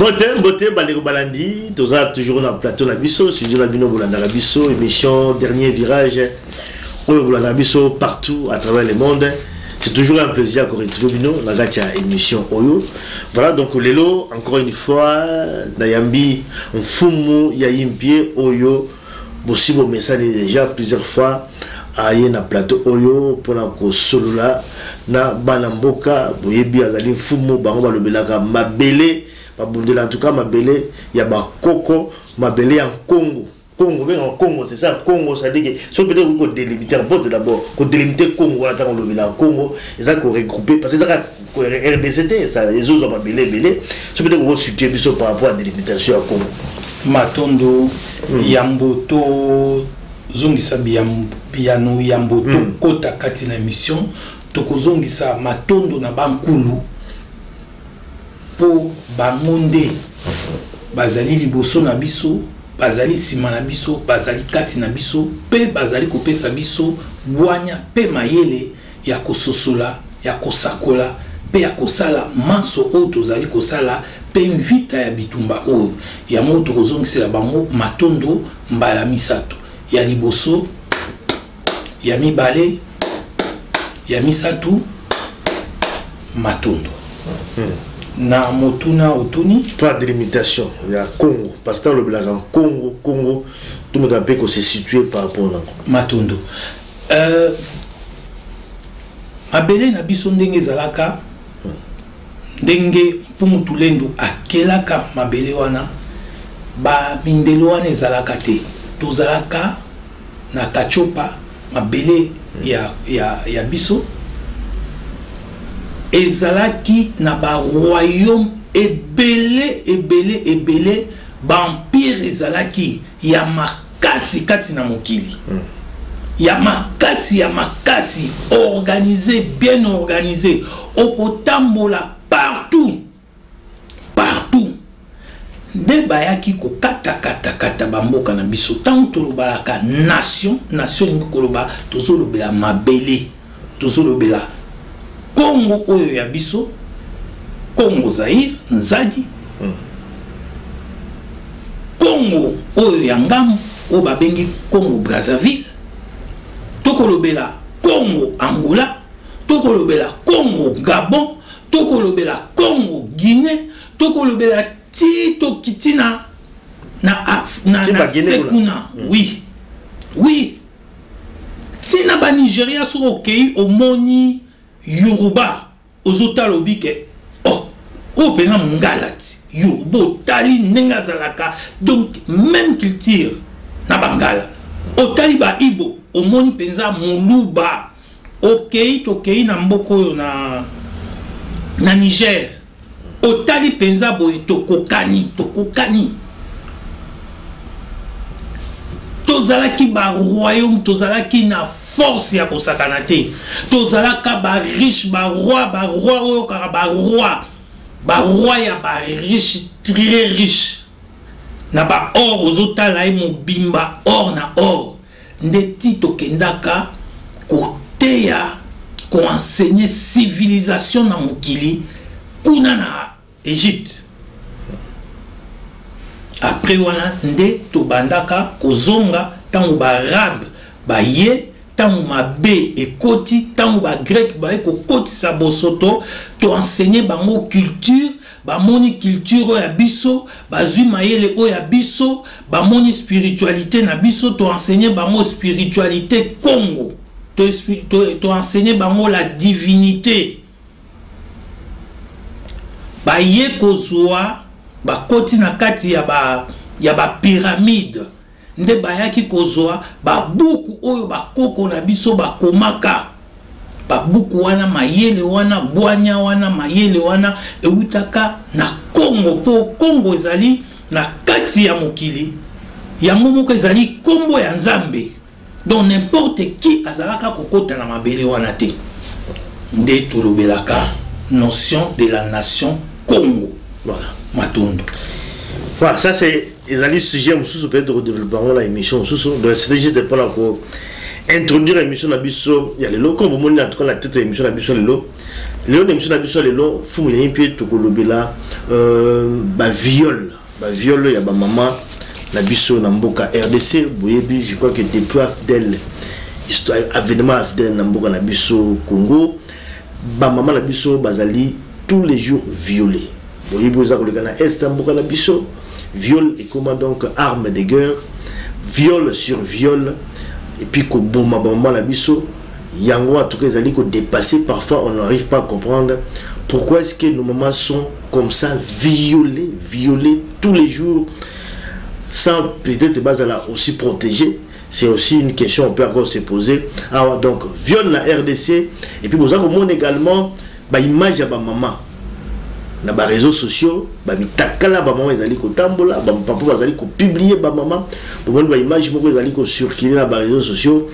Beauté, Balego Balandi, toujours dans le plateau Nabiso, studio Nabino Boulanda Nabiso, émission Dernier Virage, Boulanda Nabiso partout à travers le monde. C'est toujours un plaisir de retrouver Bino, Nagatia émission Oyo. Voilà donc Lelo, encore une fois, Nayambi, on fumu, Yayimpié, Oyo, possible message déjà plusieurs fois. Aye na plateau Oyo pour la solula na banamboka boyebi azali fumu bango balobelaka mabele babundela en tout cas mabele ya ba koko mabele en Congo mais en Congo c'est ça Congo ça dit que si on peut dire qu'on délimiter d'abord qu'on délimiter Congo voilà tant on lobela Congo et ça qu'on regrouper parce que ça RDCT ça les autres mabele belé si on peut dire qu'on situer biso par rapport à délimitation à Congo Matondo Yamboto zongisa biano Yamboto kota kati na émission tokozongisa matondo na bankulu po bangonde bazali liboso na biso bazali sima na biso bazali kati na biso pe bazali kopesa biso bwanya pe mayele ya kososola ya kosakola pe ya kosala maso oyo tozali kosala pe mvita ya bitumba oyo ya moto kozongisela bango matondo mbala misato ya liboso ya mibale ya misatu matondo na motuna otuni pas de limitation ya Congo parce que le blague en Congo tout le monde peut que se situer par rapport à matondo mabele na biso ndenge zalaka ndenge pumutulendo akelaka mabele wana ba mindelo wana ezalaka te tozalaka na kachopa mabele ya biso ezalaki na ba royaume ebele ba empire ezalaki ya makasi kati na mokili ya makasi organisé bien organisé okotambola partout nde bayaki kokata bamboka na biso tant tolobalaka nation lingi koloba tozolobela mabele tozolobela Congo oyo ya biso Congo Zaire Nzadi Congo oyo ya ngamu oyo babengi Congo Brazzaville tokolobela Congo Angola tokolobela Congo Gabon tokolobela Congo Guinée tokolobela Tito Kitina na Sekuna oui tina ba Nigeria sur okei omoni Yoruba ozota lobike o pena mungalati Yoruba tali nenga zalaka donc même culture na bangala otali ba Ibo omoni penza muluba okei tokei na mboko yo na Niger otali penza boye tokokani tozalaki ba royaume tozalaki na force ya kosakana te tozalaka ba riche ba roi oyo kaka ba roi ya ba riche très riche na ba or ozotala mobimba or na or ndeti tokendaka koteya ko enseigner civilisation na mokili kuna na Égypte après wana nde tobandaka kozonga tango ba arabe ba ye tango mabe ekoti tango ba grec ba ekoti sa bosoto to enseigner bango culture ba moni culture ya biso ba zui mayele o ya biso ba moni spiritualité na biso to enseigner bango spiritualité Congo to enseigner bango la divinité ba ye kozwa ba koti na kati ya ba pyramide nde bayaki kozwa ba buku oyo ba koko na biso ba komaka ba buku wana mayele wana bwanya wana mayele wana eutaka na Congo po Congo ezali na kati ya mokili yango moko ezali kombo ya Nzambe donc n'importe qui azalaka kokota na mabele wana te nde tolobelaka notion de la nation Congo voilà matondo voilà ça c'est les alliés sujets sous peut-être de développement la émission sous donc c'était juste pour la introduire l'émission Nabiso, il y a les lots, comme vous montrez en tout cas la tête de l'émission Nabiso, les lots d'émission Nabiso, les lots, fou, il y a un pied, tout le là, viol, il y a ma maman, Nabiso, Namboka, RDC, Boyebi, je crois que depuis Afdel, histoire, avènement Afdel, Namboka, Nabiso, Congo, maman, Nabiso, Bazali, tous les jours violés. Boyebi, vous avez le Ghana Est, Namboka, Nabiso, viol et comment donc arme de guerre, viol sur viol. Et puis, quand on a biso, yango en tout cas, ils ont dépassé. Parfois, on n'arrive pas à comprendre pourquoi est-ce que nos mamans sont comme ça, violées tous les jours, sans peut-être aussi protéger. C'est aussi une question qu'on peut encore se poser. Alors, donc, viol la RDC. Et puis, vous avez également l'image de ma maman. Dans les réseaux sociaux, mitakala maman ezali ko tambola, papa bazali ko publier maman, pour moi image moko ezali ko circuler dans les réseaux sociaux.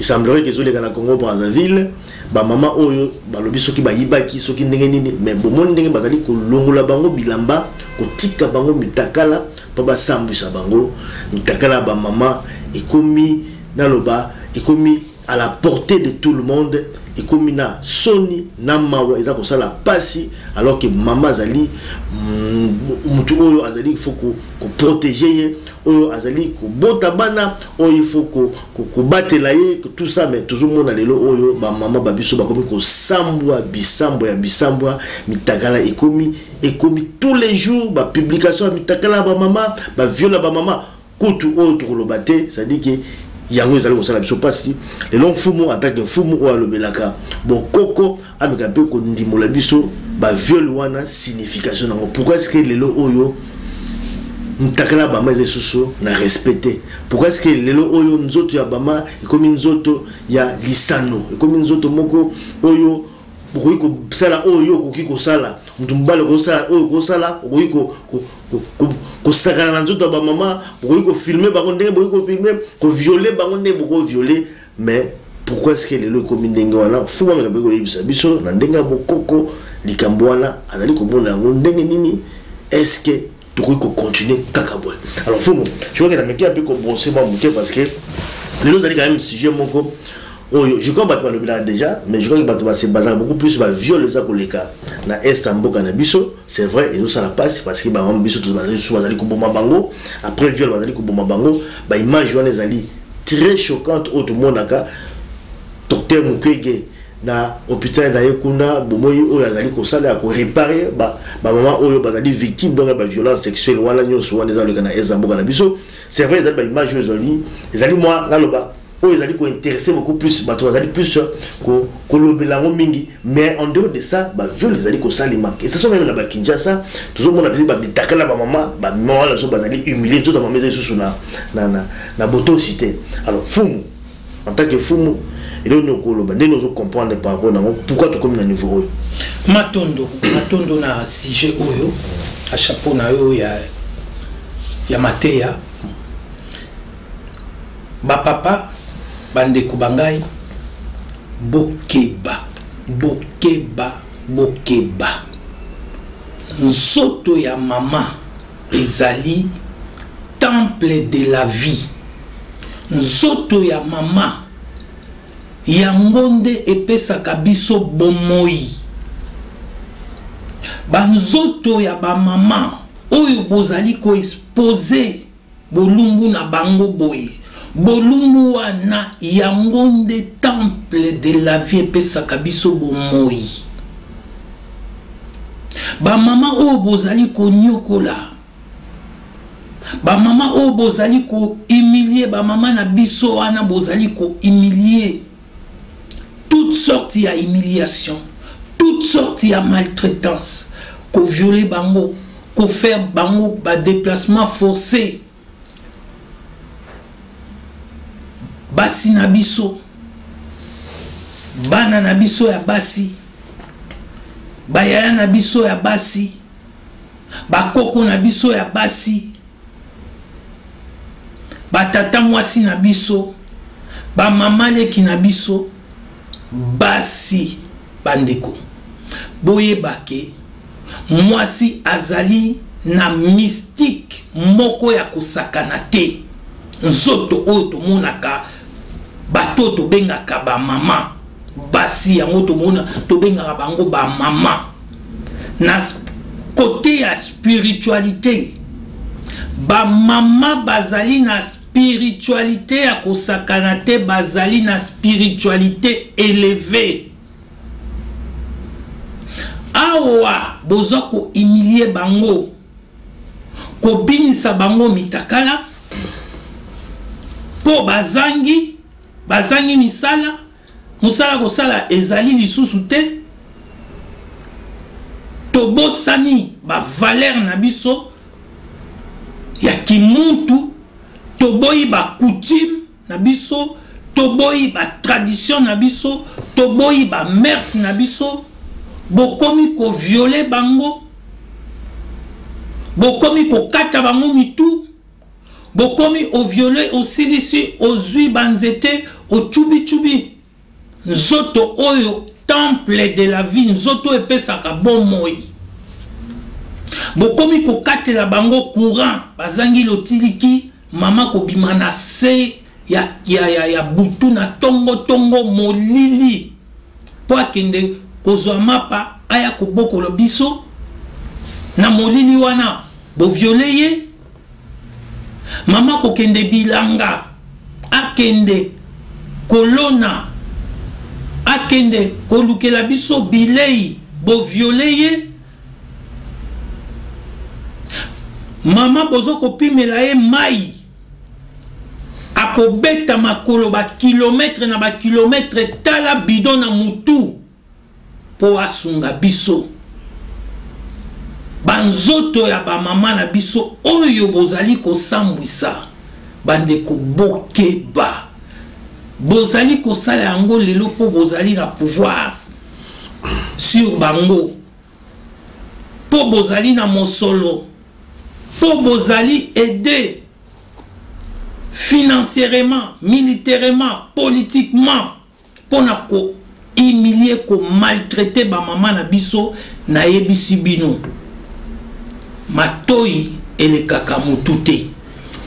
Il semblerait que les Ghana Congo Brazzaville, maman oyo balobi soki bayibaki soki ndenge nini, mais bon monde ndenge bazali ko longola bango bilamba, ko tika bango mitakala, papa sambisa bango, mitakala maman ekomi naloba, ekomi à la portée de tout le monde. Et comme il a Sony, Namawa, ils ont ça la passe, alors que maman Zali, il faut qu'on protège, il faut botabana, il faut qu'on batte la que tout ça, mais tout le monde a les lots, maman Babiso, comme qu'on sambwa, bisambwa, mitakala, et comme tous les jours, publication, mitakala, maman, viola, maman, koutou, autre le batte, ça dit que yango ezali kosala biso pasi le long fumu en tant que fumu o alobelaka bon koko ameka pe ko ndimola biso ba viol wana signification nango pourquoi est-ce que lelo oyo ntakala bama esusu na respecter pourquoi est-ce que lelo oyo nzoto ya bama ekomi nzoto ya lisano ekomi nzoto moko oyo bokoki kosala oyo okoki kosala mutu mobali kosala oyo kosala okoki kosakana na nzoto ya bamama bokoki kofilme bango ndenge bokoki kofilme koviole bango ndenge bokoki viole mais pourquoi est-ce que lelo ekomi ndenge wana fuma mena bokoki koyebisa biso na ndenge ya bokoko likambo wana azali komona yango ndenge nini est-ce que tokoki kocontinue kaka boye alors fumu je crois que na meki ape kobronse mwa moke parce que lelo ozali quand même sujet moko je crois que tu as déjà, mais je crois que tu se baser beaucoup plus sur le viol de Zakoleka. Na Est Mboka na biso, c'est vrai, et ça la passe parce que bah biso tout basé sur bazali ko bomba bango, après viol bazali ko bomba bango, bah image wana ezali très choquante au tout monde aka docteur Mukwege na hôpital na yekuna bomoyi o yazali ko sala ko réparer ba maman oyo bazali victime donc ba violence sexuelle wana nyonso wana ezali na Est Mboka na biso, c'est vrai ezali ba image ezali moi naloba ils allaient intéresser beaucoup plus, ils allaient plus que mingi, mais en dehors de ça, viol les allaient salima. Et ça sont même là Kinshasa, toujours mon appelé mitakala maman, maman la so bazali humilié tout dans ma maison sous na boto cité. Alors fumu, en tant que fumu, et là nous koloba, nous comprendre par rapport à pourquoi tu comme na niveau oyo. Matondo na sujet oyo, à chapeau na yo ya mateya. Ba papa bande kubangai bokeba nzoto ya mama ezali temple de la vie nzoto ya mama yango nde epesaka biso bomoi banzoto ya bamama oyo bozali ko expose bolumbu na bango boye bolumbu wana yango nde temple de la vie epesaka biso bomoi bamama oyo bozali konyokola bamama oyo bozali ko humilier bamama na biso wana bozali ko humilier toutes sortes ya humiliation toutes sortes ya maltraitance ko violer bango ko faire bango ba déplacement forcé basi na biso bana na biso ya basi bayaya na biso ya basi bakoko na biso ya basi batata mwasi na biso bamama leki na biso basi bandeko boyebake mwasi azali na mystique moko ya kosakana te nzoto oyo tomonaka bato tobengaka ba mama basi yango tomona tobengaka bango ba mama na côté ya spiritualité ba mama bazali na spiritualité ya kosakana te bazali na spiritualité élevée awa boza ko humilier bango ko binisa bango mitakala po bazangi misala musala kosala ezali lisusu te tobosani ba valeur na biso ya kimuntu toboyi ba coutume na biso toboyi ba tradition na biso toboyi ba mœurs na biso bokomi ko violer bango bokomi ko kata bango mitu bokomi o violer osilisi ozwi banzete o chubi nzoto oyo temple de la vie nzoto epesaka bomoi bokomi ko katela bango courant bazangi lotiliki mama ko bimana se ya butu na tongo molili po akende kozwa mapa aya kobokolo biso na molili wana bo violer ye mama ko kende bilanga akende kolona akende kolukela biso bilei bo violer ye mama bozo kopimela ye mai akobeta makolo ba kilometre na ba kilometre tala bidon na mutu po asunga biso banzoto ya ba mama na biso oyo bozali kosambwisa bandeko bokeba bozali kosala yango lelo po bozali na pouvoir sur bango po bozali na mosolo po bozali aider financièrement, militairement, politiquement pour na ko humilier ko maltraiter ba maman na biso na yebisi bino matoi ele kakamutute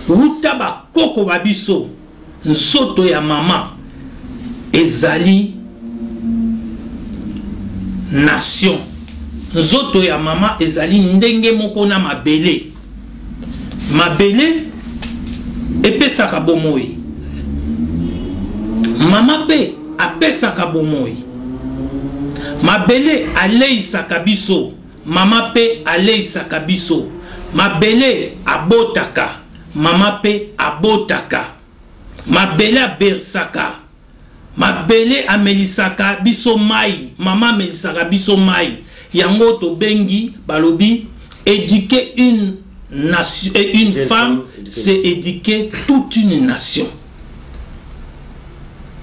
uta ba koko ba biso nsoto ya mama ezali nation nzoto ya mama ezali ndenge moko na mabele epesaka bomoi mama pe apesaka bomoi mabele aleisaka biso mama pe aleisaka biso mabele abotaka mama pe abotaka mabele abersaka mabele amelisaka biso mai mama amelisaka biso mai yango to bengi balobi éduquer une nation, une femme, c'est éduquer toute une nation.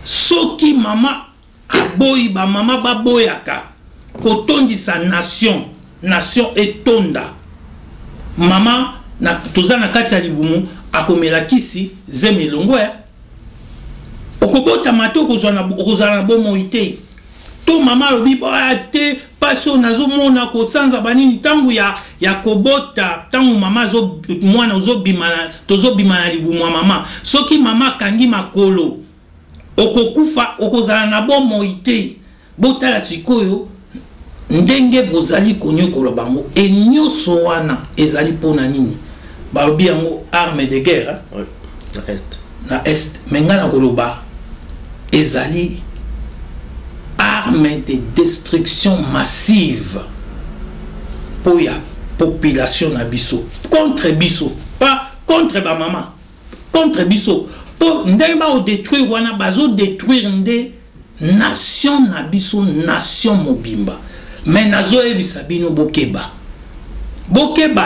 Soki mama aboyi ba mama baboyaka kotondi sa nation, nation etonda. Mama na toza na kati ya libumu akomela kisi zemelongwe. Okobota mato kozala na bomo ite. To mama lobi ba te paso nazo mona ko sanza banini tangu ya kobota tangu mama zo mwana zo bimana tozo bimana libumu mama soki mama kangi makolo okokufa okozala na bomo ite bota la sikoyo ndenge bozali konyokola bango enyoso wana ezali pona nini balobi yango arme de guerre na est mengana koloba ezali arme de destruction massive pour la population na biso contre biso pas contre ba maman contre biso pour ndeba o détruire wana bazo détruire nde nation na biso nation mobimba mais nazo ebisa bino bokeba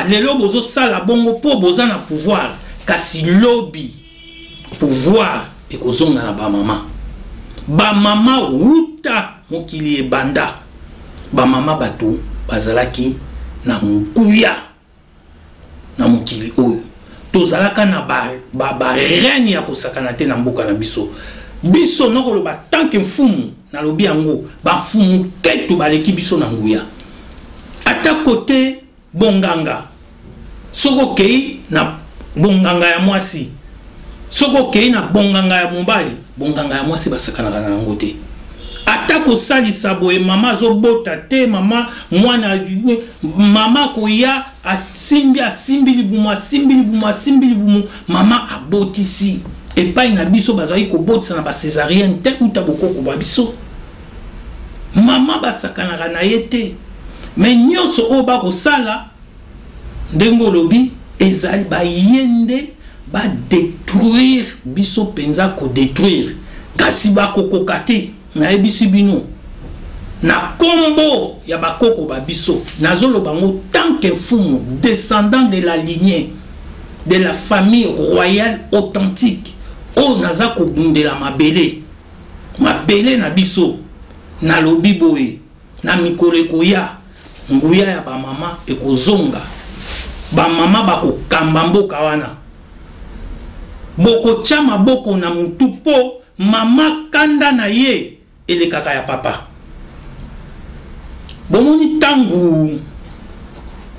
lelo bozo sala bongo po boza na pouvoir kasi lobby pouvoir ekozonga na ba mama wuta mokili ebanda ba mama bato bazalaki na nguya na mokili oyo tozalaka na ba reine ya kosakana te na mboka na biso nokoloba tanke mfumu na lobi yango ba mfumu ketu baleki biso na nguya ata kote bonganga soko kei na bonganga ya mwasi soko kei na bonganga ya mobali bonganga ya mwasi basakanaka na yango te. Ata kosalisa boye mama azobota te, mama mwana mama koya asimbi libumu mama abotisi epai na biso bazali kobotisa na ba césarienne te uta bokoko ba biso mama basakanaka na ye te. Mais nyonso oyo bakosala ndenge olobi ezali bayende ba détruire biso penza ko détruire kasi bakokoka te. Na ebisi bino na kombo ya bakoko ba biso nazolo bango tant que fumu descendant de la lignée de la famille royale authentique o naza ko bundela mabele na biso na lobi boye na mikolo koya nguya ya ba mama ekozonga ba mama bakokamba mboka wana boko chama boko na mutu po mama kanda na ye ele kaka ya papa. Bomoni tangu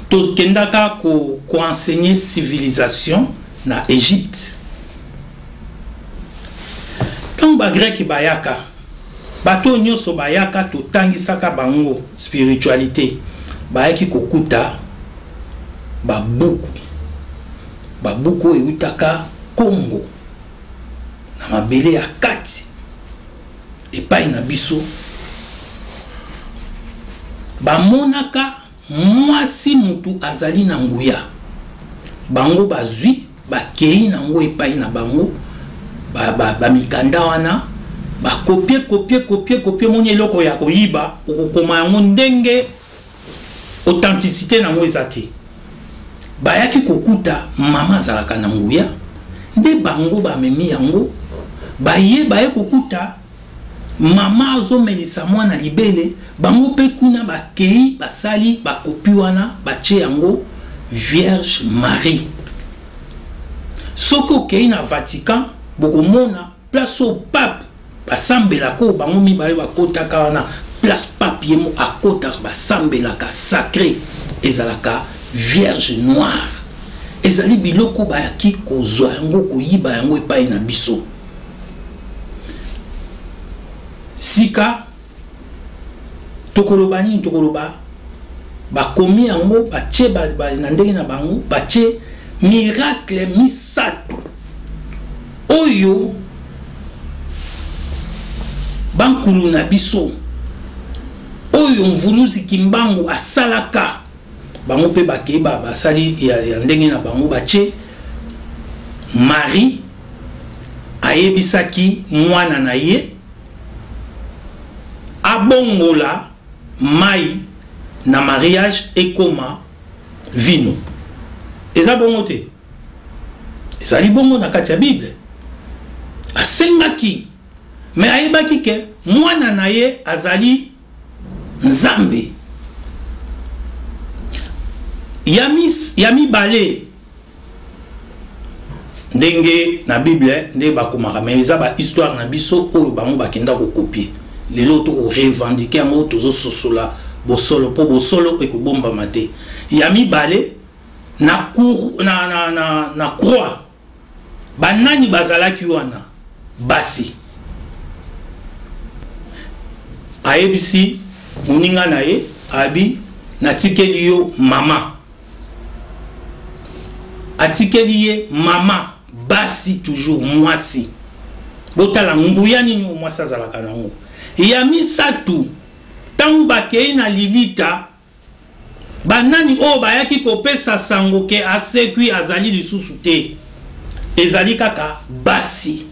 to kendaka ko enseigner civilisation na Égypte. Tangu ba grec bayaka bato nyonso bayaka to tangisaka bango spiritualité bayaki kokuta babuku eutaka Congo na mabele ya kati epai na biso bamonaka mwasi mutu azali na nguya bango bazwi bakei na ngo epai na bango mikanda wana kopie moni eloko ya koyiba okokoma yango ndenge authenticité na ngo eza te. Bayaki kokuta mama azalaka na nguya nde bango bamemi yango baye kokuta mama azomelisa mwana libele bango pe kuna bakei basali bakopi wana batie yango Vierge Marie. Soko okei na Vatican bokomona place au pape basambelaka bango mibale bakotaka wana place pape yemo akotaka basambelaka sacré ezalaka Vierge Noire. Ezali biloko bayaki kozwa yango koyiba yango epai na biso. Sika tokoloba nini tokoloba bakomi yango batie na ndenge na bango batie miracle misato oyo bankulu na biso oyo mvuluzi kimbangu asalaka bango pe bakeba basali ya ndenge na bango batie Marie ayebisaki mwana na ye abongola mai na mariage ekoma vino. Eza bongo te. Ezali bongo na kati ya Bible. Asengaki me ayebaki ke mwana na ye azali nzambe. Yami bale ndenge na Bible nde bakomaka me eza ba histoire na biso oyo bango bakenda ko copier. Lelo to revendiquer yango tozo sosola bosolo po bosolo ekobomba mate. Yami bale na croix banani bazalaki wana basi ayebisi moninga na ye abi natikeli yo mama atikeli ye mama basi toujours mwasi botala nguya nini mwasi azalaka nango ya misatu tangu bakei na lilita banani o bayaki kopesa sango ke asekwi azali lisusu te ezali kaka basi.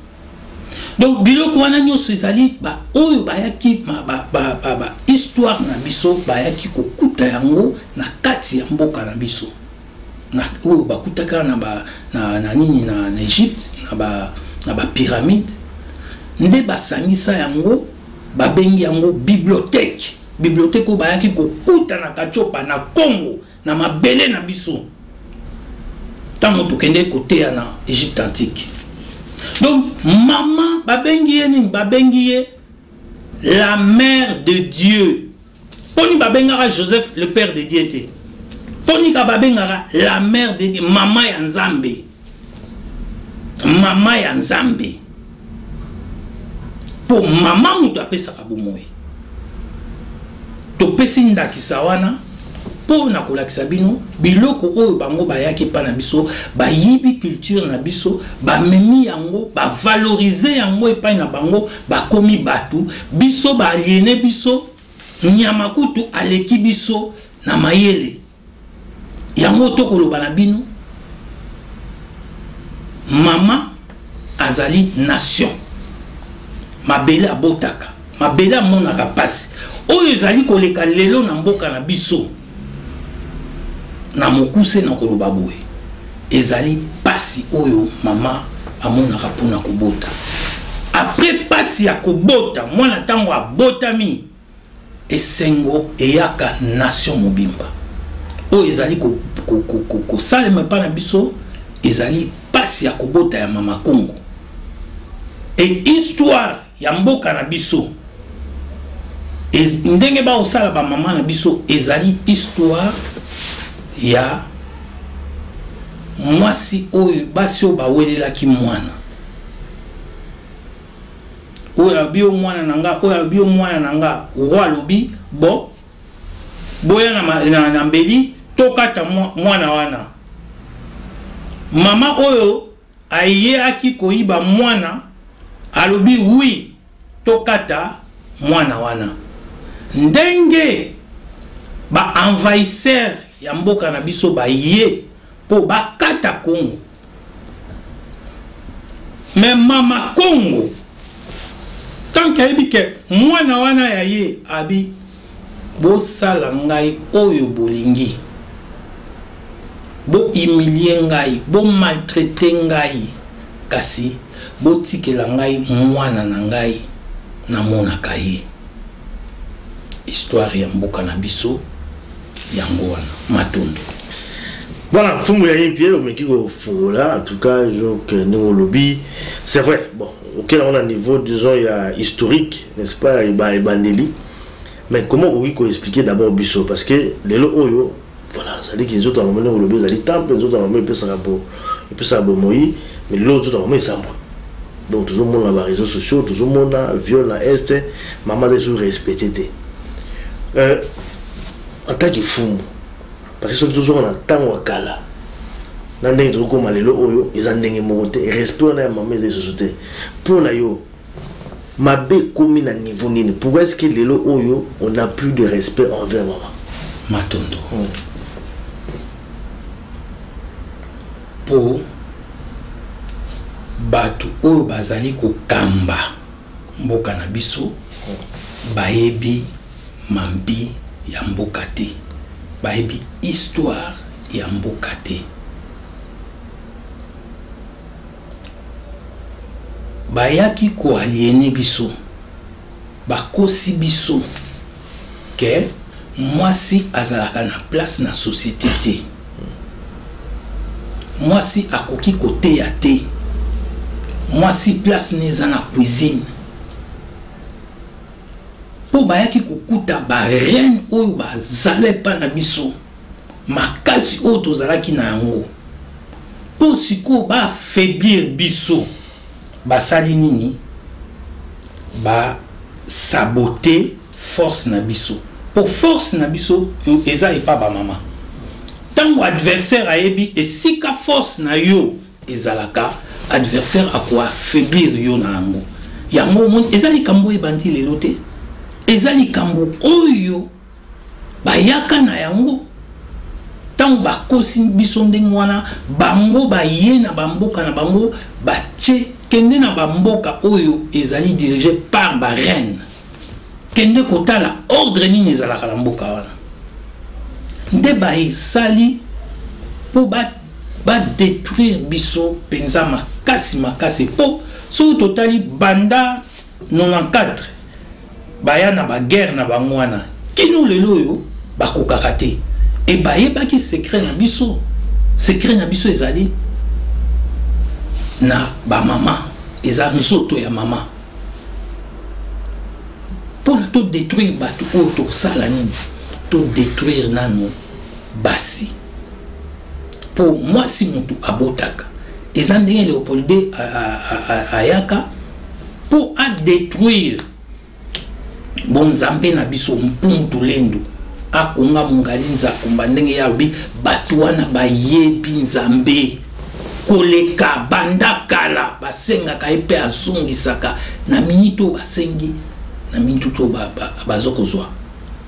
Donc biloko wana nyonso ezali ba oyo bayaki ba histoire na biso bayaki kokuta yango na kati ya mboka na biso na oyo bakutaka na nini na Égypte na ba pyramide nde basangisa yango babengi yango bibliothèque oyo bayaki kokuta na kachopa na Congo na mabele na biso tango tokende koteya na Égypte antique. Donc maman babengi ye la mère de Dieu. Poni babengara Joseph le père de Dieu te. Poni ka babengara la mère de Dieu, mama ya Nzambe. Mama ya Nzambe. pour maman mutu apesaka bomoi topesi ndakisa wana pour na kolakisa bino biloko oyo bango bayaki pa na biso bayibi culture na biso bamemi yango bavalorize yango epai na bango bakomi batu biso baaliene biso nyama kutu aleki biso na mayele yango tokoloba na bino mama azali nation mabele abotaka mabele amonaka pasi oyo ezali koleka lelo na mboka na biso na mokuse na koloba boye ezali pasi oyo mama amonaka mpona kobota après pasi ya kobota mwana ntango abotami esengo eyaka nation mobimba oyo ezali kosalema epai na biso ezali pasi ya kobota ya mama Congo et histoire ya mboka na biso ndenge baosala bamama na biso ezali histoire ya mwasi oyo basi oyo bawelelaki mwana oyo alobi yo mwana na nga oyo alobi yo mwana na nga roi alobi bo boya na mbeli tokata mwana wana mama oyo ayeyaki koyiba mwana alobi oui tokata mwana wana ndenge ba envahisseur ya mboka na biso baye po bakata Congo mais mama Congo tant que ke mwana wana ya ye abi bosala ngai oyo bolingi bo humilie ngai bo maltraiter ngai kasi botikela ngai mwana na ngai na monaka ye histoire ya mboka na biso yango wana matondo. Voilà, Fumu ya Yimpier, le mec qui là, en tout cas, je ne lobby. C'est vrai, bon, auquel on a un niveau, disons, il y a historique, n'est-ce pas, et Bandeli. Mais comment vous expliquer d'abord Bissot? Parce que les lots, voilà, ça dit qu'ils ont un moment où le lobby, ça dit tant, ils ont un moment, ils peuvent s'abommer, mais l'autre, un moment, ils s'abomment. Donc, tout le monde a les réseaux sociaux, tout le monde a viol dans l'Est, maman est sur respecté. En tant que Fumu, parce que ceux qui toujours en temps ou kala nandenge to ko malelo oyo ezandenge mote respect na maman des sociétés pour na yo mabe komi na niveau nini pourquoi est-ce que lelo oyo on n'a plus de respect envers maman matondo pour batu oyo bazali ko kamba mboka na biso baebi mambi ya mboka te baebi histoire ya mboka te bayaki ko aliéné biso bakosi biso ke mwasi azalaka na place na société te mwasi akoki koteya te mwasi place neza na cuisine po bayaki kokuta ba reine oyo bazale pa na biso makasi oyo tozalaki na yango po siko ba affaiblir biso basali nini ba saboter force na biso po force na biso eza epa ba mama tango adversaire ayebi esika force na yo ezalaka adversaire akwa affaiblir yo na yango yango mon ezali kambo ebandi lelo te ezali kambo oyo bayaka na yango tango bakosi biso ndenge wana bango baye na bamboka na bango bache kende na bamboka oyo ezali dirigé par ba reine kende kotala ordre nini ezalaka na mboka wana nde baesali po ba détruire biso penza makasi po so totali banda 94 baya na ba guerre na bango wana kino lelo yo bakokaka te e bayebaki secret na biso ezali na ba mama eza nzoto ya mama pour to détruire batu oyo tosala nini to détruire nano basi pour moi si mutu abotaka eza ndenge Léopold ayaka pour à détruire bon Nzambe na biso mpuntu lendo akonga mungali nzakumba ndenge ya lobi batuana bayebi Nzambe koleka banda kala basenga ka epe azongisaka na minito basengi na minito to bazokozwa.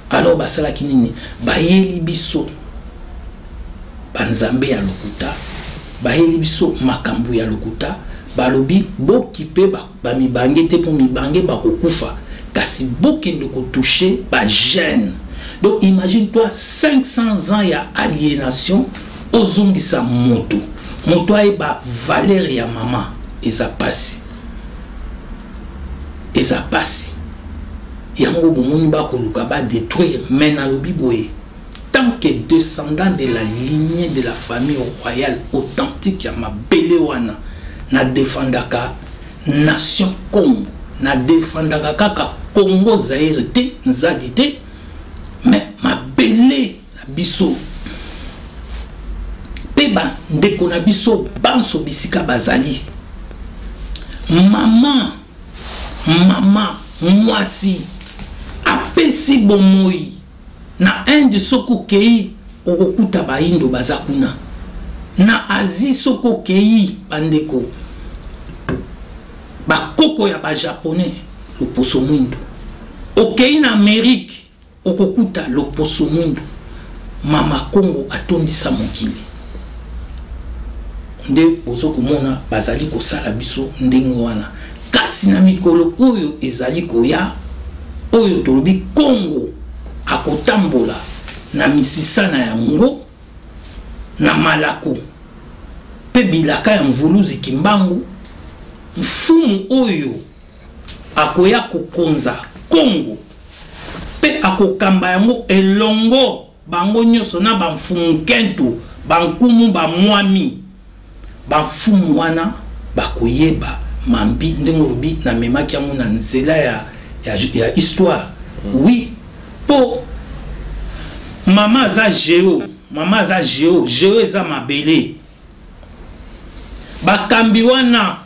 Alors basala kinini bayeli biso banzambe ya lokuta bayeli biso makambu ya lokuta balobi bokipe ba mibange te pour mibange bakokufa kasi bokende ko toucher ba gêne. Donc imagine-toi 500 ans ya aliénation ozongisa moto moto ayeba valeur ya mama eza pasi yango bomoni bakoluka ba détruire mais na lobi boye tant que descendant de la lignée de la famille royale authentique ya mabele wana na défendaka nation Congo na défendaka kaka Congo Zaire te nzadi te mais mabele na biso peba ndeko na biso banso bisika bazali mama mwasi apesi bomoi na inde soko kei okokuta baindo bazakuna na Asie soko kei bandeko bakoko ya ba japonais loposo mwindo okei na Amerique okokuta loposo mwindo mama Congo atondisa mokili nde ozokomona bazali kosala biso ndenge wana kasi na mikolo oyo ezali koya oyo tolobi Congo akotambola na misisana yango na malako pe bilaka ya mvuluzi kimbangu mfumu oyo akoya kokonza Congo pe akokamba yango elongo bango nyoso na bamfumu kentu bankumu bamwami bamfumu wana bakoyeba mambi ndenge lobi na memaki yango na nzela ya histoire. Oui po mama za geo eza mabele bakambi wana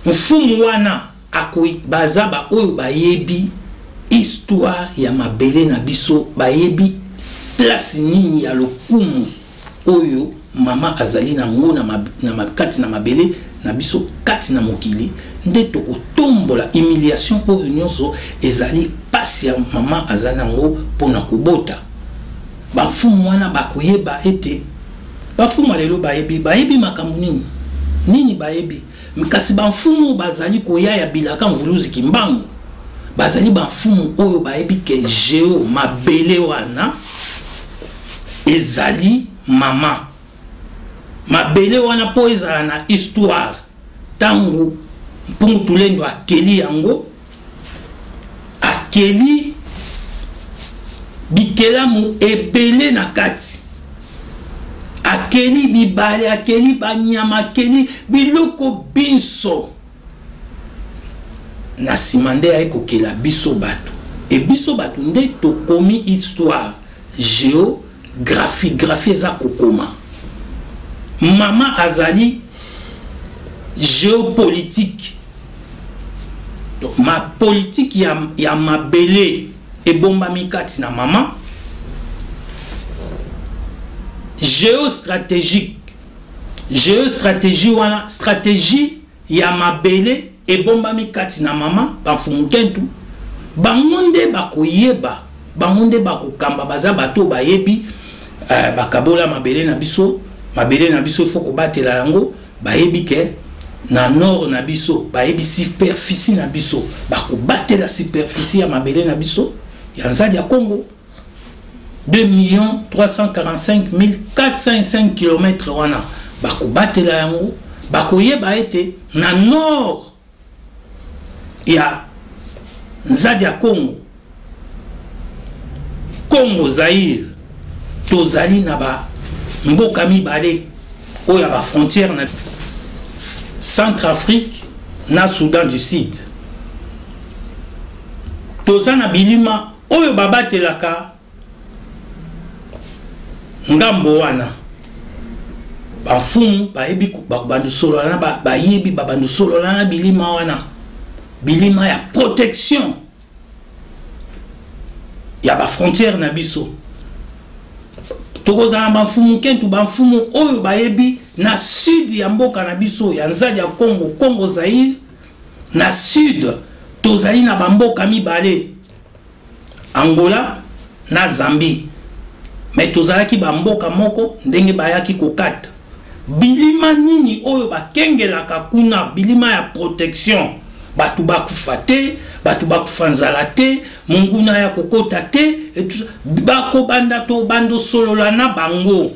mfumu wana akoyi bazaba oyo bayebi histoire ya mabele na biso bayebi place nini ya lokumu oyo mama azali na ngo na makati na mabele na biso kati na mokili nde tokotombola humiliation oyo nyonso ezali pasi ya mama azali nango pona kobota bafumu wana bakoyeba ete bafumu lelo bayebi makambo nini bayebi kasi bafumu bazali koya ya bilaka mvuluzi kimbangu bazali bafumu oyo bayebi ke geo mabele wana ezali mama mabele wana po ezala na histoire tangu mpungu tulendo akeli yango akeli bikelamu ebele na kati akeli bibale akeli banyama akeli biloko binso na simande ya ekokela biso bato e biso bato nde tokomi histoire géographie eza kokoma mama azali géopolitique donc ma politique ya mabele ebombami kati na mama géostratégie wana stratégie ya mabele ebombami kati na mama bafumu kentu bango nde bakoyeba bango nde bakokamba baza bato bayebi bakabola mabele na biso ifo kobatela yango bayebi ke na nord na biso bayebi superficie na biso bakobatela superficie ya mabele na biso ya nzadi ya Congo 2,345,405 km wana bakobatela yango bakoyeba ete na nord ya nzadi ya Congo Zaire tozali na ba mboka mibale oya ba frontière na Centrafrique na Soudan du Sud tozana bilima oyo babatelaka ngambo wana bafumu bayebi bandu solo na bayebi bandu solo na bilima wana bilima ya protection ya ba frontière na biso tokozala bafumu kentu bafumu oyo bayebi na sud ya mboka na biso ya nzadi ya Congo Zaïre na sud tozali na bamboka mibale Angola na Zambie mais tozalaki bamboka moko ndenge bayaki kokata bilima nini oyo bakengelaka kuna bilima ya protection batu bakufa te batu bakufa nzala te munguna ya kokota te bakobanda to bando solola na bango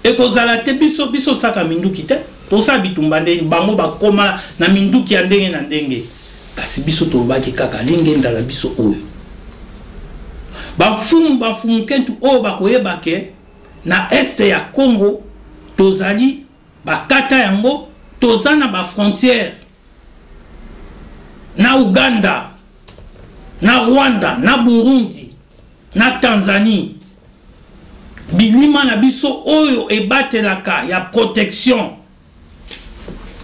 ekozala te biso saka minduki te tosa bitumba ndenge bango bakoma na minduki ya ndenge na ndenge kasi biso tolobaki kaka lingenda la biso oyo bafumu kentu oyo bakoyebake na este ya Congo tozali bakata yango tozana ba frontière na Uganda na Rwanda na Burundi na Tanzanie bilima na biso oyo ebatelaka ya protection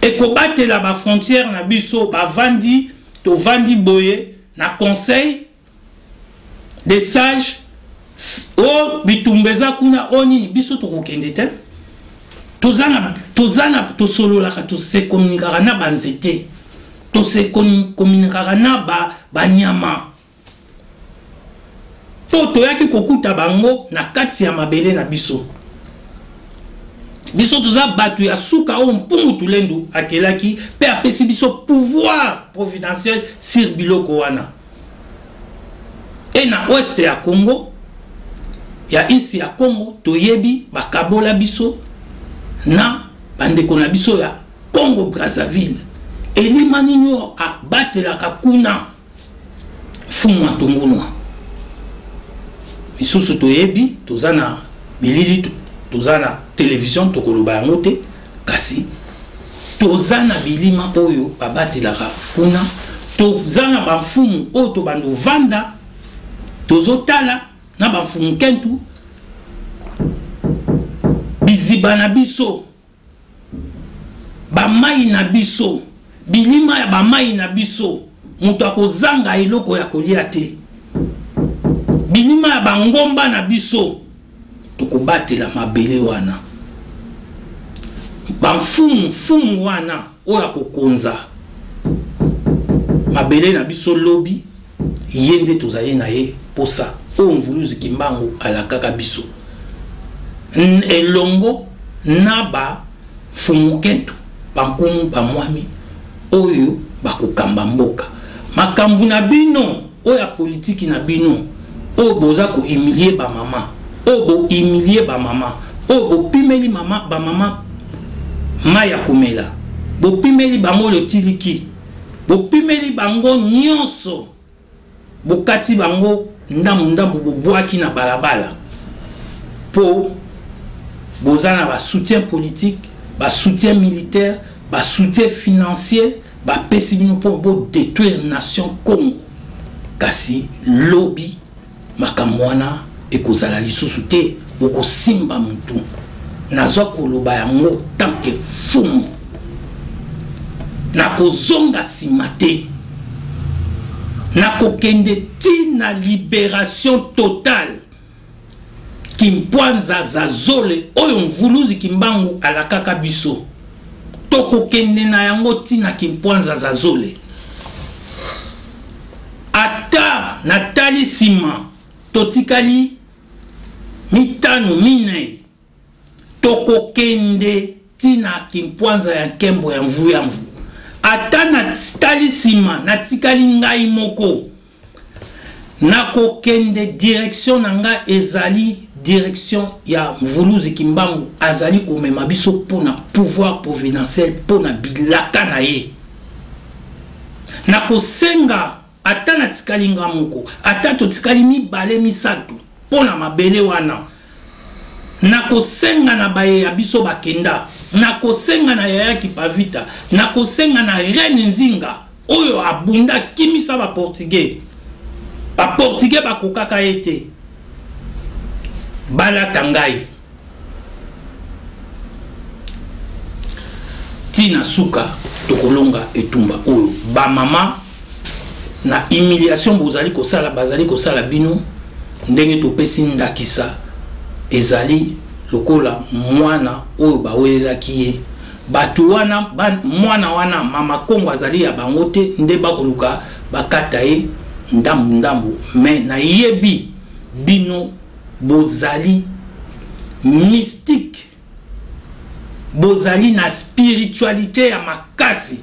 ekobatela ba frontière na biso bavandi tovandi boye na conseil des sages o bitumbeza kuna oni biso tokokende te tozana tosololaka tose communiquera na banzete tose communiquera na banyama po toyaki kokuta bango na kati ya mabele na biso toza batu ya suka o mpungu tulendu akelaki pe apesi biso pouvoir providentiel sur biloko wana et na ouest ya Congo ya isi ya Congo toyebi bakabola biso na bandeko na biso ya Congo Brazzaville elima nini a batelaka kuna fumu atongunwa misusu toyebi tozana bilili tozana télévision tokoloba yango te kasi tozana bilima oyo babatelaka kuna tozana bamfumu oyo tobando vanda tozotala na bamfumu kentu biziba na biso bamai na biso bilima ya bamai na biso mutu akozanga eloko ya kolia te bilima ya bangomba na biso tokobatela mabele wana bamfumu wana oyo akokonza mabele na biso lobi yende tozali na ye posa oyo mvuluzi kimbangu alakaka biso elongo na bafumu kentu bankumu bamwami oyo bakokamba mboka makambu na bino oyo ya politiki na bino oyo boza kohumilie bamama oyo bohumilie bamama oyo bopimeli bamama mai ya komela bopimeli bango lotiliki bopimeli bango nyonso bokati bango ndambu bobwaki na balabala po bozana ba soutien politique ba soutien militaire ba soutien financier ba pesi bino po bo détruire nation Congo kasi lobby makamwana ekozala lisusu te bokosimba mutu nazwa koloba yango tanke fumu na kozonga sima te na kokende ti na libération totale kimpwanza za zole oyo mvuluzi kimbangu alakaka biso tokokende na yango ti na kimpwanza za zole ata natali sima totikali mitano minei tokokende ti na kimpwanza ya nkembo ya mvu ata natali sima natikali ngai moko nakokende direction na nga ezali direction ya mvuluzi kimbangu azali komema biso pona pouvoir providentiel pona bilaka na ye nakosenga ata natikali nga moko ata totikali mibale misato pona mabele wana nakosenga na baye ya biso bakenda nakosenga na yaya kipavita nakosenga na reine nzinga oyo abunda kimisa ba portugais bakokaka ete balata ngai tina suka tokolonga etumba oyo ba mama na humiliation bozali kosala bazali kosala bino ndenge topesi ndakisa ezali lokola mwana oyo bawelelaki ye batu wana mwana wana mama kongo azali ya bango te nde bakoluka bakata ye ndambu ndambu me na yebi bino bozali mystique bozali na spiritualité ya makasi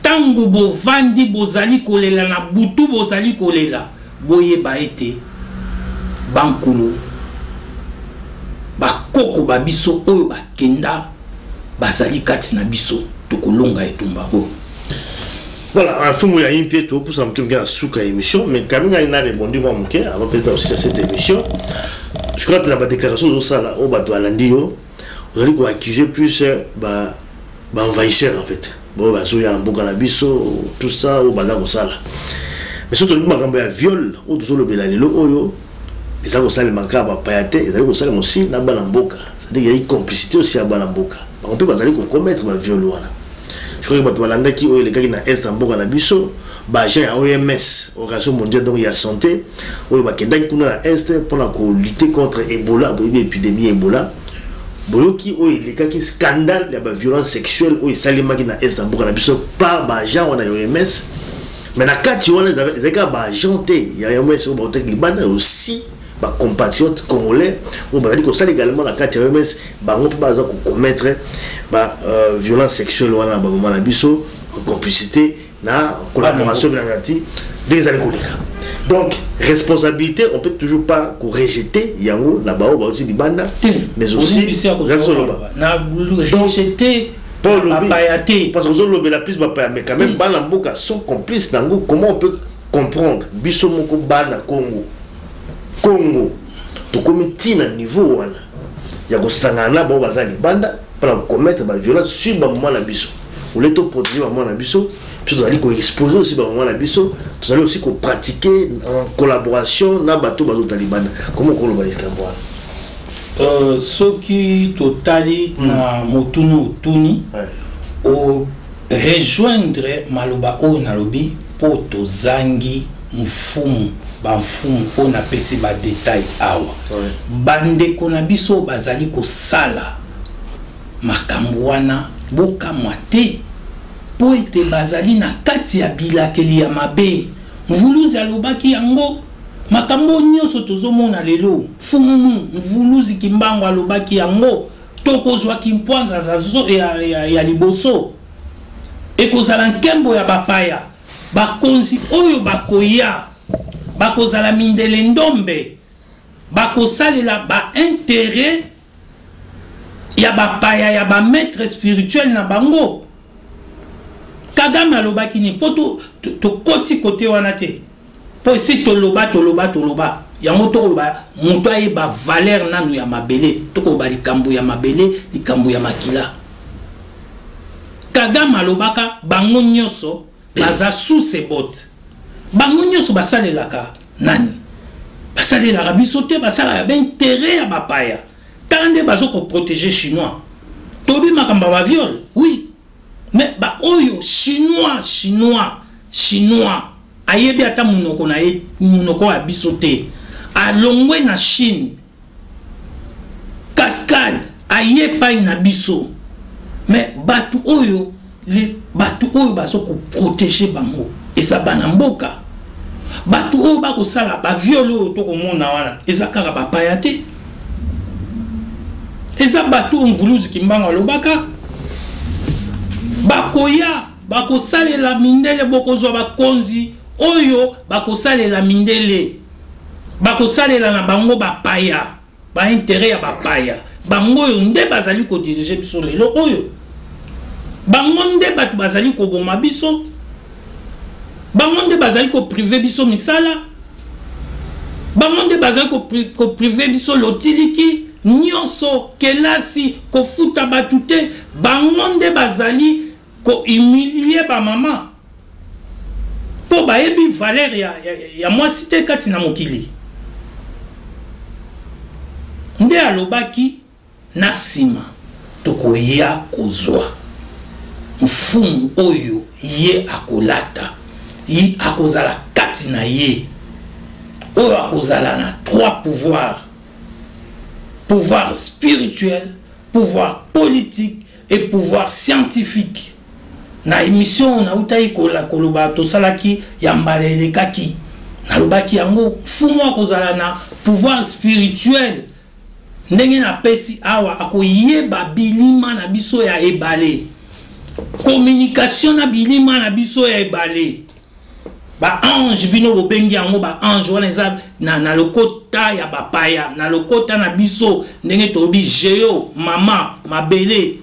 tango bovandi bozali kolela na butu bozali kolela boyeba ete bankulu bakoko babiso oyo bakenda bazali kati na biso tokolonga etumba oyo. Voilà, un film où il y a une pièce pour ça me bien sous émission, mais quand même il a répondu moi mon avant peut-être aussi à cette émission. Je crois que la déclaration de ça là au bateau Alandio, on a dit qu'on accusait plus envahisseur en fait. Bon bah il y a un beau cannabiso tout ça au bala au sala. Mais surtout le makambo ya viol ou tout le belalelo oyo les gens ça le makaba payaté, ils allaient ça aussi na balamboka. C'est-à-dire il y a une complicité aussi à balamboka. On peut pas aller commettre le viol là. Je crois que bato balanda ki oyo les gars na est en boka na biso ba agent ya OMS Organisation mondiale donc ya santé oyo ba kenda kuna na est pour lutter contre Ebola, épidémie Ebola. Boyoki oyo les gars qui scandale ya ba violence sexuelle oyo salima ki na est en boka na biso par ba agent wana ya OMS. Mais na kati wana les gars ba agent te ya OMS oyo ba oteki libanda aussi ba compatriotes congolais ou ba dit que ça également la carte OMS ba on peut pas commettre ba violence sexuelle wana ba moment na biso en complicité na collaboration ngati des années koleka. Donc responsabilité on peut toujours pas rejeter yango na ba aussi di banda mais aussi na rejeter parce que on la plus ba mais quand même bana mboka sont complices nango. Comment on peut comprendre biso moko bana Congo to comité na niveau wana ya ko sangana ba bazali banda pour commettre ba violence sur ba moment na biso ou les to protéger ba moment na biso puis vous allez ko exposer aussi ba moment na biso vous allez aussi ko pratiquer en collaboration na bato ba talibana. Comment ko lo ba ikamboa soki totali na motunu tuni o rejoindre maloba o na lobi po to zangi mfumu banfumu on a pesi ba détail awa bande kona biso bazali ko sala makambo wana boka mwate po ete bazali na kati ya bilakeli ya mabe mvuluzi alobaki yango makambo nyonso tozomona lelo fumu mvuluzi kimbango alobaki yango tokozwa kimpwanza zazo ya liboso ekozala nkembo ya bapaya bakonzi oyo bakoya bakozala mindele ndombe bakosalela ba intérêt ya bapaya ya ba maître spirituel na bango. Kagame alobaki ni po to koti kote wana te po si toloba yango toloba moto ayeba valeur nanu ya mabele tokoba likambo ya mabele likambo ya makila. Kagame alobaka bango nyonso baza sous ses bottes bango nyonso basalelaka nani basalelaka biso te basalaka ba intérêt ya bapaya tande bazo ko protéger chinois tobi makamba ba viol oui mais ba oyo chinois ayebi ata munoko na ye munoko ya biso te alongwe na Chine cascade ayepa na biso mais batu oyo bazo ko protéger bango eza bana mboka batu oyo bakosala ba viol oyo tokomona wana eza kaka bapaya te eza batu mvuluzi kimbango alobaka bakoya bakosalela mindele bokozwa bakonzi oyo bakosalela mindele bakosalela na bango bapaya ba intérêt ya bapaya bango oyo nde bazali ko diriger biso lelo oyo bango nde batu bazali ko boma biso bango nde bazali ko privé biso misala bango nde bazali ko privé biso lotiliki nyonso kelasi ko futa batu te bango nde bazali ko humilier ba mama po bayebi valeur ya mwasi te kati na mokili nde alobaki na sima tokoya kozwa mfumu oyo ye akolata ye akozala kati na ye oyo akozala na 3 pouvoirs: pouvoir spirituel, pouvoir politique et pouvoir scientifique. Na émission na utayi koloba tosalaki ya mbala elekaki nalobaki yango mfumu akozala na pouvoir spirituel ndenge na pesi awa akoyeba bilima na biso ya ebale, communication na bilima na biso ya ebale. Ba ange bino bobengi yango ba ange wana eza na lokota ya bapaya, na lokota na biso ndenge tobi geo mama mabele,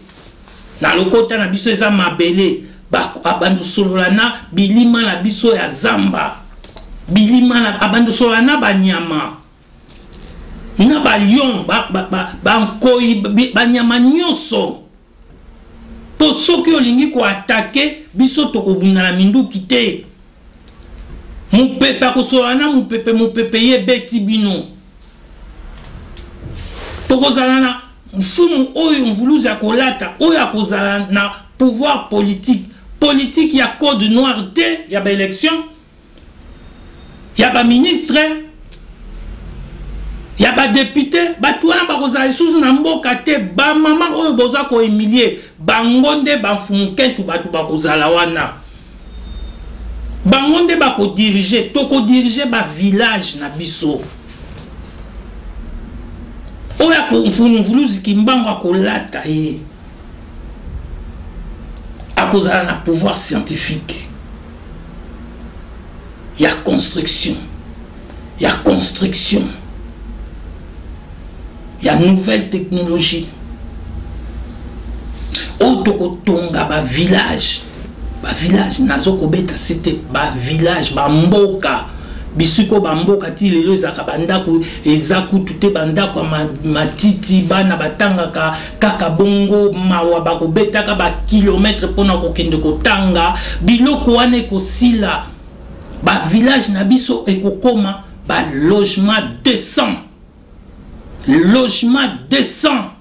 na lokota na biso eza mabele. Ba abandu solola na bilima na biso ya zamba, bilima na abandu solola na banyama na ba lion ba nkoi banyama nyonso. Po soki olingi ko attaquer biso tokobunda na minduki te. Mupepe akosola na mupepe ye beti bino. Tokozala na mfumu oyo mvuluzi akolata oyo akozala na pouvoir politique. Politique ya code noir te, ya ba élection, ya ba ministre, ya ba député, ba tuana ba kozala isusu na mboka te, ba mama oyo boza ko humilier, bangonde ba mfumukentu batu ba kozala wana. Bangonde ba ko diriger, to ko diriger ba village na biso. Oya ko mfuluzi kimbango akolata ye. Akozala na pouvoir scientifique. Il y a construction. Il y a construction. Il y a nouvelle technologie. Otoko tonga ba village. Ba village nazoko beta c'était ba village ba mboka. Bisuko ba mboka ti lelo ezaka bandako ezaku tute bandako matiti bana batanga kaka bongo mawa bako beta ka ba kilomètre pona ko kende ko tanga biloko wane ko sila ba village na biso ekokoma ba logement décent. Logement décent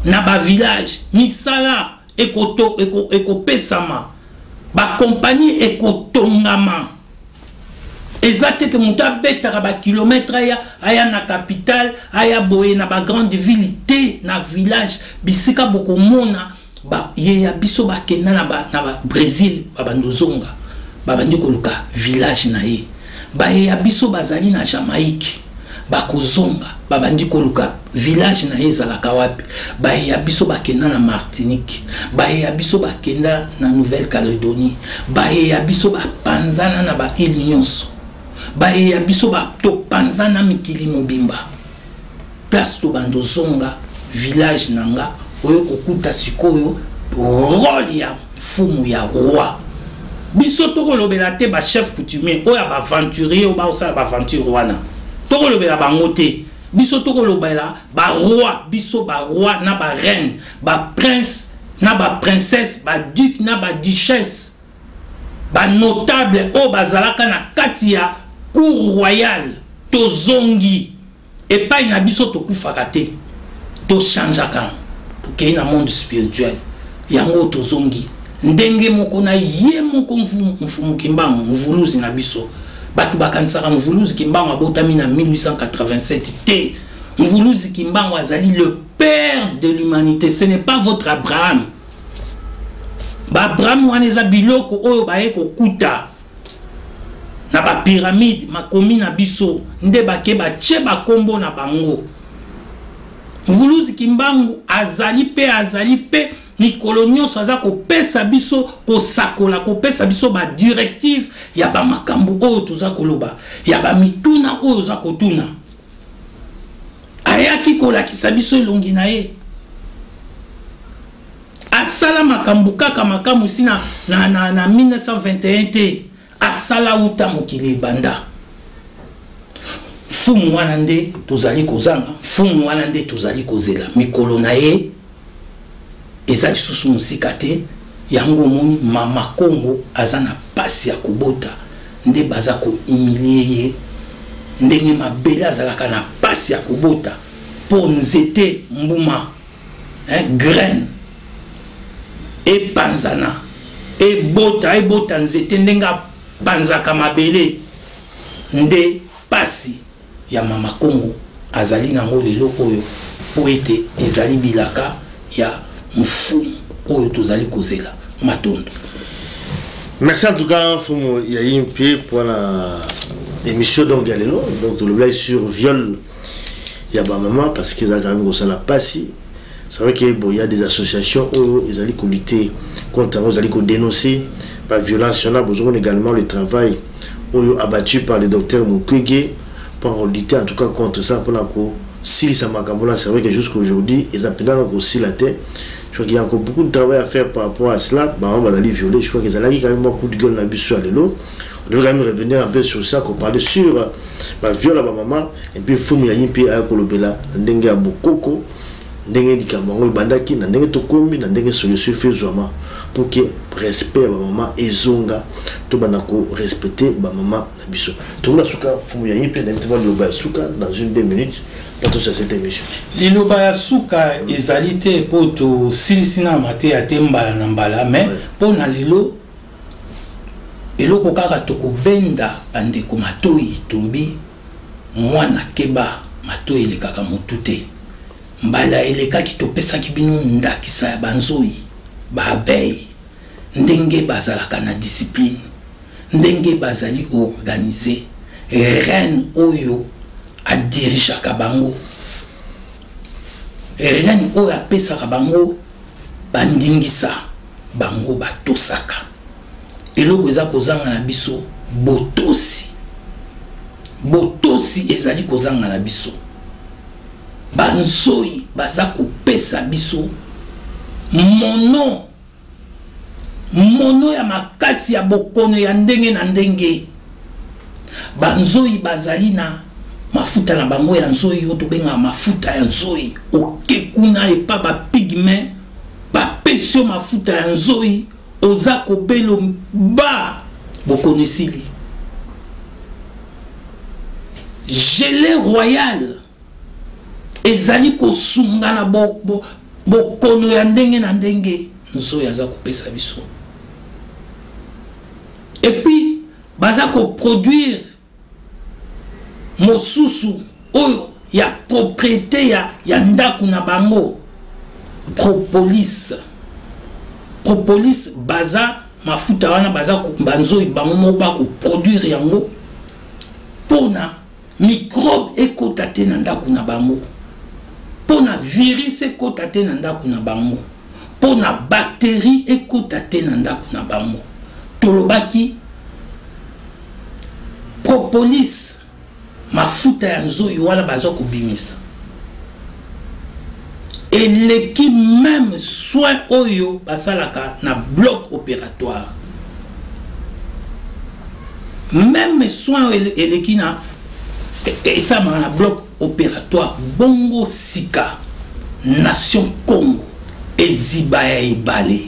na ba village misala eko pesama ba compagnie ekotongama ezate ke muta betaka ba kilomètre aya na capitale aya boye na ba grande ville te na village bisika boko mona ba ye ya biso ba kenda na ba Brésil ba bandozonga ba bandi ko luka village na ye ba ye ya biso bazali na Jamaïque ba kozonga ba bandi ko luka village na ye zalaka wapi ba ye ya biso ba kenda na Martinique ba ye ya biso ba kenda na Nouvelle-Calédonie ba ye ya biso ba panzana na ba île nyonso ba ye ya biso ba to panzana mikili mobimba place to bandozonga village nanga oyo kokuta sikoyo rôle ya fumu ya roi biso toko lobela te ba chef coutumier oyo ba aventurier o ba osala ba aventure wana toko lobela bango te biso toko lobela ba roi biso ba roi na ba reine ba prince na ba princesse ba duc na ba duchesse ba notable o bazalaka na kati ya cour royale tozongi epai na biso tokufaka te to changeaka tokei na monde spirituel yango tozongi ndenge moko na ye moko mfumu kimbangu mvuluzi na biso batu bakanisaka mvuluzi kimbangu abotami na 1887 te mvuluzi kimbangu azali le père de l'humanité. Ce n'est pas votre Abraham. Abraham wana eza biloko oyo baye kokuta na ba pyramide makomi na biso nde bake bache bakombo na bango. Mvuluzi kimbangu azali pe mikolo nyonso aza kopesa biso kosakola kopesa biso ba directive ya ba makambo oyo toza koloba ya ba mituna oyo za kotuna ayaki kolakisa biso elongi na ye asala makambo kaka makambo si na 1921 te asala uta mokili banda fumu wana nde tozali kozanga fumu wana nde tozali kozela mikolo na ye ezali susu musika te yango moni mama Kongo azana pasi ya kubota nde baza ko humilie ye ndenge mabele azalaka na pasi ya kubota po nzete mbuma graine epanzana ebota nzete ndenga panzaka mabele nde pasi ya mama Congo azali nango lelo oyo po ete ezali bilaka ya mfumu oyo tozali kozela matondo. Merci en tout cas Fumu Yayimpi pour la émission donc Galelo, donc le blog sur viol ya ba maman parce qu'ils ont quand même ça la passi. C'est vrai que bon il y a des associations où ils allaient lutter contre, ils allaient dénoncer par violence. On a besoin également le travail abattu par le docteur Mukwege pour lutter en tout cas contre ça pour la si ça m'a cambolé. C'est vrai que jusqu'à aujourd'hui ils appellent aussi la tête. Je crois qu'il y a encore beaucoup de travail à faire par rapport à cela. Bah, on va aller violer. Je crois qu'ils ont quand même beaucoup de gueule dans le bus sur l'élo. On devrait quand même revenir un peu sur ça, qu'on parlait sur le viol à ma maman. Et puis, il faut que y ait un kolobela, ndenge ya bokoko, ndenge di kabango bandaki, ndenge tokomi, ndenge solution fait zoma pour que respect à ma maman et zonga, tout banako respecter ma maman na biso. Tout la souka, faut y ait un peu de souka dans une 2 minutes. Pour cette émission. Liloba ya suka ezalité pour to silisina mate atemba na mbala mais pour na lelo eloko kaka toko benda ande ko matoi tobi mwana keba matoi le kaka mutute mbala eleka ki topesa ki bino ndakisa ya banzoi ba bay ndenge bazalaka na discipline ndenge bazali organiser reine oyo a dirige Kabango. Rien oyo apesa Kabango bandingisa bango batosaka. Eloko eza kozanga na biso botosi. Botosi ezali kozanga na biso. Banzoi baza kopesa biso mono ya makasi ya bokono ya ndenge na ndenge. Banzoi bazali na mafuta na bango ya nzoi oto benga mafuta ya nzoi oke kuna epa ba pigment ba pesio mafuta ya nzoi oza kobelo ba bokonisili gelé royal ezali kosunga na bokono ya ndenge na ndenge nzoi aza kopesa biso et puis baza ko produire mosusu oyo ya propriété ya ndaku na bango propolis baza mafuta wana baza banzoi bango mo ba ko produire yango pona microbe ekota te na ndaku na bango pona virus ekota te na ndaku na bango pona bactérie ekota te na ndaku na bango tolobaki propolis mafuta ya nzoi wala bazo kubimisa eleki même soin oyo basalaka na bloc opératoire même soin eleki na esama na bloc opératoire bongo sika nation Congo eziba ya ebale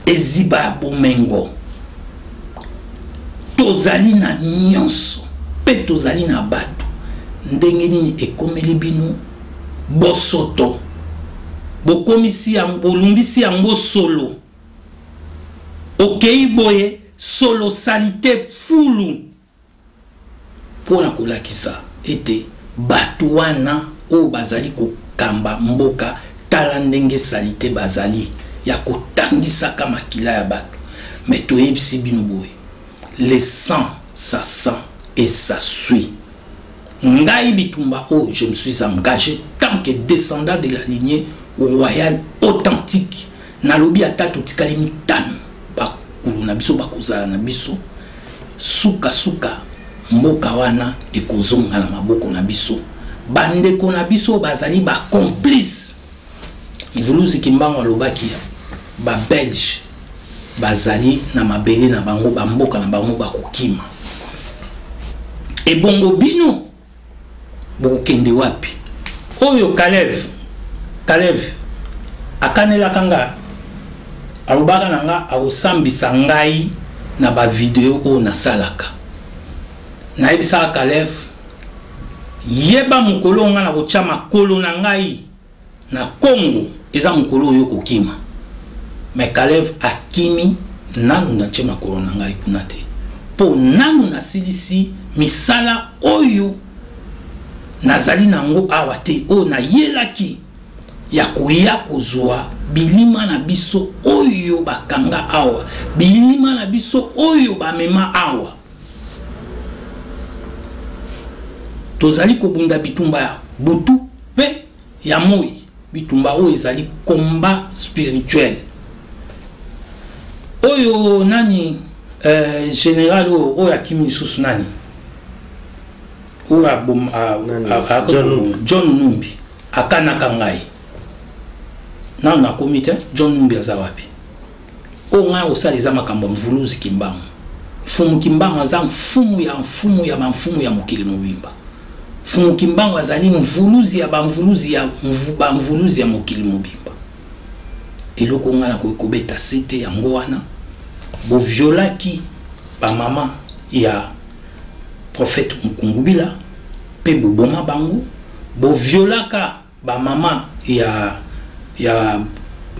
eziba ya bomengo tozali na nyonso pe tozali na bato ndenge nini ekomeli bino bosoto bokomisi yango bolumbisi yango solo okei boye solo salité fulu pona kolakisa ete bato wana oyo bazali kokamba mboka tala ndenge salité bazali ya kotangisaka makila ya bato mais toyebisi bino boye le sang ça sent et ça suit. Ngai Bitumba, oh, je me suis engagé tant que descendant de la lignée royale authentique. Nalobi atatu tikalimi tanu ba kuluna biso ba kozala na biso suka mboka wana ekozonga na maboko na biso. Bandeko na biso bazali ba complice. Vuluzi Kimbango alobaki ba Belge bazali na mabele na bango ba mboka na bango ba kokima. Et bongo bino bokende wapi oyo Kalev akanela kanga alobaka nanga akosambisa ngai na ba video o na salaka na ebisa Kalev yeba mukolo nga na kochama kolo na ngai na Congo eza mukolo oyo kokima mais Kalev akimi nanu na tie makolo na ngai kuna te po nanu na silisi misala oyo nazali nango awa te o na yelaki ya koya kozwa bilima na biso oyo bakanga awa bilima na biso oyo bamema awa tozali kobunda bitumba ya butu pe ya moi bitumba oyo ezali combat spirituel oyo nani général oyo akimi susu nani oyo John Numbi akanaka ngai nanu na komite John Numbi aza wapi oyo ngai osala eza makambo mvuluzi kimbangu mfumu kimbangu aza mfumu ya bamfumu ya mokili mobimba mfumu kimbangu azali mvuluzi ya bamvuluzi ya mokili mobimba eloko ngai na kobeta sete yango wana boviolaki bamama ya prophète Mukungubila pe boboma bango boviolaka bamama ya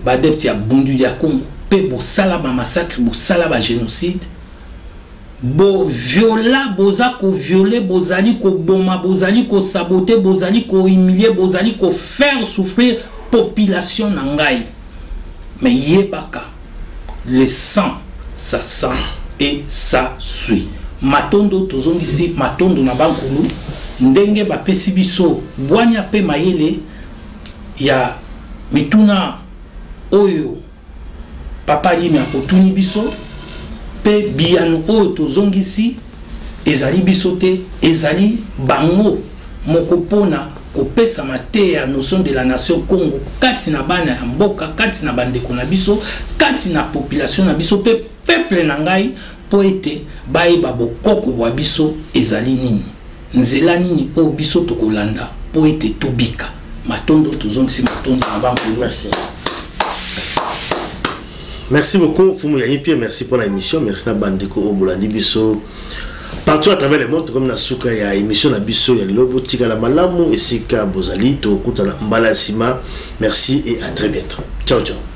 badepte ya bundu ya Congo pe bosala ba massacre bosala ba génocide boviola boza ko violer bozali ko boma bozali ko saboter bozali ko humilier bozali ko faire souffrir population na ngai mais yebaka le sang ça sent et ça suit matondo tozongisi matondo na bankulu ndenge bapesi biso bwanya pe mayele ya mituna oyo papa limi akotuni biso pe biyano oyo tozongisi ezali biso te ezali bango moko pona kopesa mate ya notion de la nation Congo kati na bana ya mboka kati na bandeko na biso kati na population na biso pe peuple na ngai po ete bayeba bokoko bwa biso ezali nini nzela nini oyo biso tokolanda po ete tobika matondo tozongisi matondo na banko. Merci beaucoup Fumu Yahimpie, merci pour l'émission, merci na bandeko obolandi biso partout à travers le monde comme na suka ya émission na biso ya lobo tika la malamu esika bozali to kutana mbala sima. Merci et à très bientôt. Ciao ciao.